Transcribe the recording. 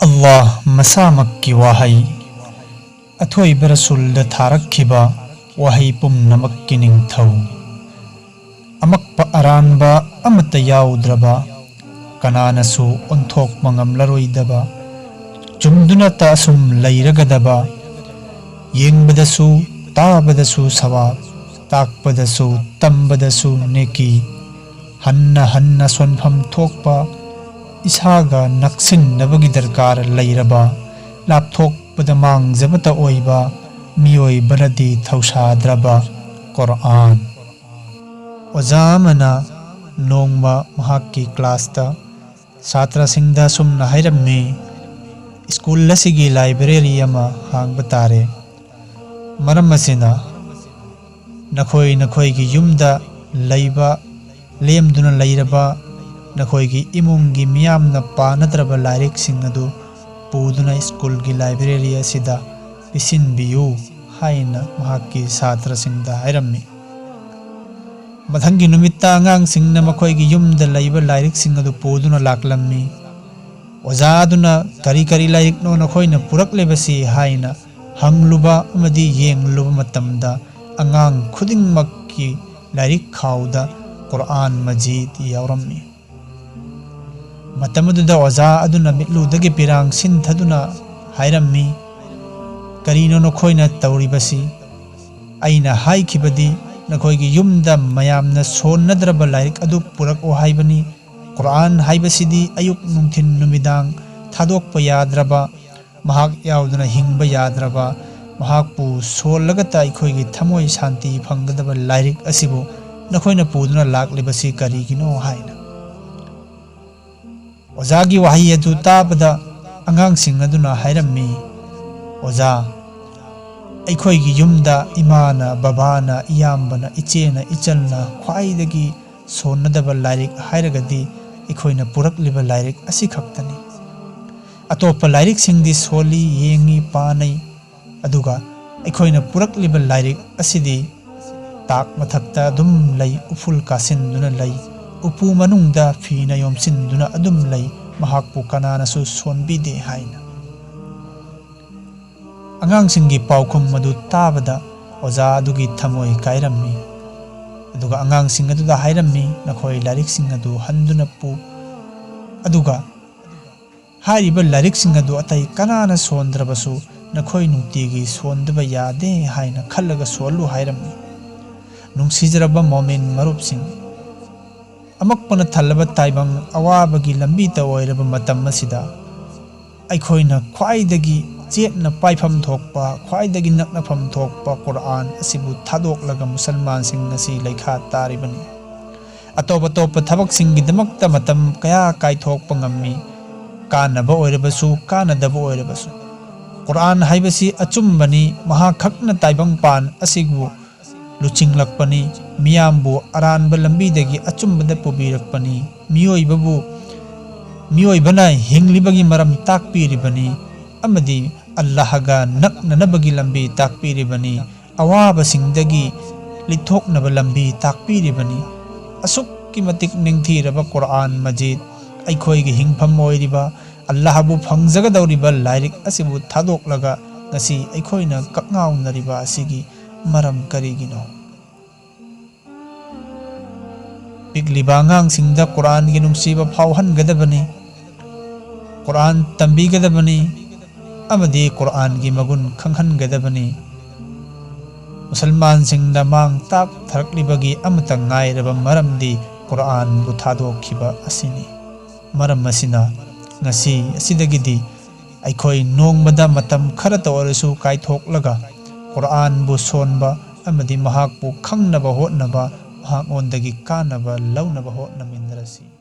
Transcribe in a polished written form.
Allah masamakki wahai athoiba rasulda tharakhiba wahai pumnamakki ningthau amakpa aranba amata yaudraba kananasu onthokma ngamlaroidaba chumduna ta asum leiragadaba yengbadasu tabadasu sawab takpadasu tambadasu neki hanna hanna sonpham thokpa isaga naksin nabagi darkar lairaba lapthok padamang zabata oiba mioi banadi thausadraba Quran Ozamana nongma mahakki class ta satra singda sumna hairammi school lasigi library ama hangba tare maram asina nakhoi gi yumda leiba lemduna leiraba nakhoi imungi miyamna panadraba lairik sing adu puduna school gi library asida pisinbiyu haina mahakki satra singda hairammi mathangi numitta angang singna makhoi gi yumda leiba lairik sing adu puduna laklammi ozaduna kari lairik no nakhoina puraklebasi haina hangluba amadi yengluba matamda angang khudingmakki lairik khauda Quran Majid yaurammi matamaduda oza aduna mitludagi pirang sinthaduna hairammi karino nakhoina tawribasi aina haikhibadi nakhoigi yumda mayamna sonnadraba lairik adu purako haibani Quran haibasidi ayuk nungthin numidang thadokpa yadraba mahak yauduna hingba yadraba mahakpu sollagata aikhoigi thamoi shanti phanggadaba lairik asibu nakhoina puduna laklibasi karigino haina Ozagi wahi adu tabada angang sing aduna hairammi oza aikhoigi yumda imana babana iyambana ichena ichalna khwaidagi sonnadaba lairik hairagadi aikhoina purakliba lairik asi khaktani atopa lairik singdi soli yengi panai aduga aikhoina purakliba lairik asidi tak mathakta dum lay uful kasinduna lay upu manungda fina yomsinduna adum lay mahakpu kananasu sonbide haina angang singi paukhum madu tabada oza adugi thamoi kairammi aduga angang sing aduda hairammi nakhoi lairik sing adu handuna pu aduga hariba lairik sing adu atai kanana sondrabasu nakhoi nutigi sondaba yade haina khallaga sollu hairammi nungsijaraba moment marup sing amakpana thalaba taibang awabagi lambi ta oiraba matam asida aikhoina khwaidagi chetna paifam thokpa khwaidagi naknafam thokpa Quran asibu thadoklaga musalman sing ngasi leikha taribani atopa topa thabak singi damakta matam kaya kai thokpa ngammi kanaba oirabasu kanadaba oirabasu Quran haibasi achumbani maha khakna taibang pan asigu luching lakpani miyambu aranba lambi dagi achumbada pubirakpani miyoibana hinglibagi maram takpiribani amadi Allahga naknanabagi lambi takpiribani awaba singdagi lithoknaba lambi takpiribani asukki matik ningthiraba Quran Majid aikhoigi hingpham oiriba Allahbu phangjagadawriba lairik asibu thadoklaga ngasi aikhoina kakngaunariba asigi maram karigino pigliba angang singda Quran gi nungsiba phauhangadabani Quran tambigadabani amadi Quran gi magun khanghangadabani musalman singda mang tak tharaklibagi amata ngairaba maramdi Quran bu thadokhiba asini maram masina ngasi asidagidi aikhoi nongmada matam khara tawarasu kaithoklaga Quran bu sonba amadi mahak bu khangnaba hotnaba mahak ondagi kanaba launaba hotnamindrasi